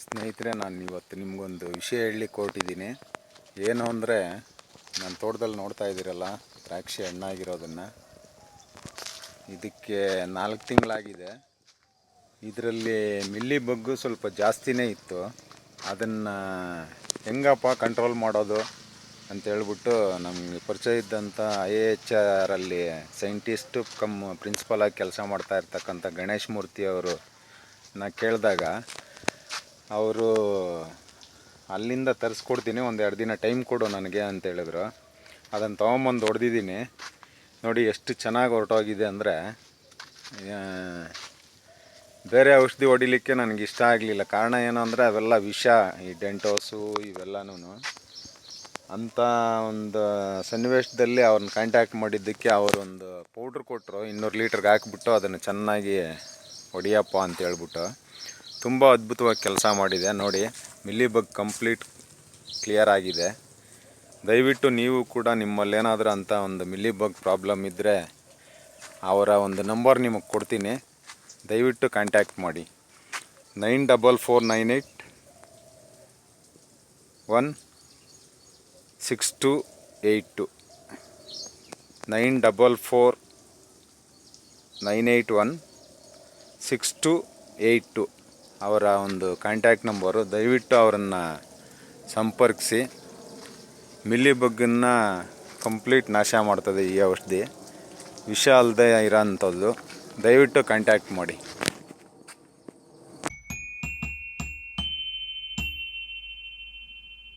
ಸ್ನೇಹಿತರೆ, ನಾನು ಇವತ್ತು ನಿಮಗೊಂದು ವಿಷಯ ಹೇಳಲಿಕ್ಕೆ ಹೊರಟಿದ್ದೀನಿ. ಏನು ಅಂದರೆ, ನನ್ನ ತೋಟದಲ್ಲಿ ನೋಡ್ತಾ ಇದ್ದೀರಲ್ಲ, ದ್ರಾಕ್ಷಿ ಹಣ್ಣಾಗಿರೋದನ್ನು. ಇದಕ್ಕೆ 4 ತಿಂಗಳಾಗಿದೆ. ಇದರಲ್ಲಿ ಮಿಲ್ಲಿ ಬಗ್ಗು ಸ್ವಲ್ಪ ಜಾಸ್ತಿನೇ ಇತ್ತು. ಅದನ್ನು ಹೆಂಗಪ್ಪ ಕಂಟ್ರೋಲ್ ಮಾಡೋದು ಅಂತ ಹೇಳ್ಬಿಟ್ಟು ನಮಗೆ ಪರಿಚಯ ಇದ್ದಂಥ IAHR ಅಲ್ಲಿ ಸೈಂಟಿಸ್ಟು ಪ್ರಿನ್ಸಿಪಲಾಗಿ ಕೆಲಸ ಮಾಡ್ತಾ ಇರ್ತಕ್ಕಂಥ ಗಣೇಶ್ ಮೂರ್ತಿ ಅವರು ಕೇಳಿದಾಗ ಅವರು ಅಲ್ಲಿಂದ ತರಿಸ್ಕೊಡ್ತೀನಿ, 1-2 ದಿನ ಟೈಮ್ ಕೊಡು ನನಗೆ ಅಂತ ಹೇಳಿದ್ರು. ಅದನ್ನು ತೊಗೊಂಬಂದು ಹೊಡೆದಿದ್ದೀನಿ. ನೋಡಿ ಎಷ್ಟು ಚೆನ್ನಾಗಿ ಹೊರಟೋಗಿದೆ ಅಂದರೆ, ಬೇರೆ ಔಷಧಿ ಹೊಡಿಲಿಕ್ಕೆ ನನಗೆ ಇಷ್ಟ ಆಗಲಿಲ್ಲ. ಕಾರಣ ಏನು ಅಂದರೆ ಅವೆಲ್ಲ ವಿಷ, ಈ ಡೆಂಟೋಸು ಇವೆಲ್ಲನೂ. ಅಂಥ ಒಂದು ಸನ್ನಿವೇಶದಲ್ಲಿ ಅವ್ರನ್ನ ಕಾಂಟ್ಯಾಕ್ಟ್ ಮಾಡಿದ್ದಕ್ಕೆ ಅವರೊಂದು ಪೌಡ್ರ್ ಕೊಟ್ಟರು, 200 ಲೀಟ್ರಿಗೆ ಹಾಕಿಬಿಟ್ಟು ಅದನ್ನು ಚೆನ್ನಾಗಿ ಹೊಡಿಯಪ್ಪ ಅಂತ ಹೇಳ್ಬಿಟ್ಟು. ತುಂಬ ಅದ್ಭುತವಾಗಿ ಕೆಲಸ ಮಾಡಿದೆ. ನೋಡಿ, ಮಿಲಿಬಗ್ ಕಂಪ್ಲೀಟ್ ಕ್ಲಿಯರ್ ಆಗಿದೆ. ದಯವಿಟ್ಟು ನೀವು ಕೂಡ ನಿಮ್ಮಲ್ಲೇನಾದರೂ ಅಂಥ ಒಂದು ಮಿಲಿಬಗ್ ಪ್ರಾಬ್ಲಮ್ ಇದ್ದರೆ ಅವರ ಒಂದು ನಂಬರ್ ನಿಮಗೆ ಕೊಡ್ತೀನಿ, ದಯವಿಟ್ಟು ಕಾಂಟ್ಯಾಕ್ಟ್ ಮಾಡಿ. 9448116282 9448116282 ಅವರ ಒಂದು ಕಾಂಟ್ಯಾಕ್ಟ್ ನಂಬರು. ದಯವಿಟ್ಟು ಅವರನ್ನು ಸಂಪರ್ಕಿಸಿ. ಮಿಲಿಬಗ್ಗನ್ನು ಕಂಪ್ಲೀಟ್ ನಾಶ ಮಾಡ್ತದೆ ಈ ಔಷಧಿ, ವಿಷ ಅಲ್ಲದೆ ಇರೋಂಥದ್ದು. ದಯವಿಟ್ಟು ಕಾಂಟ್ಯಾಕ್ಟ್ ಮಾಡಿ.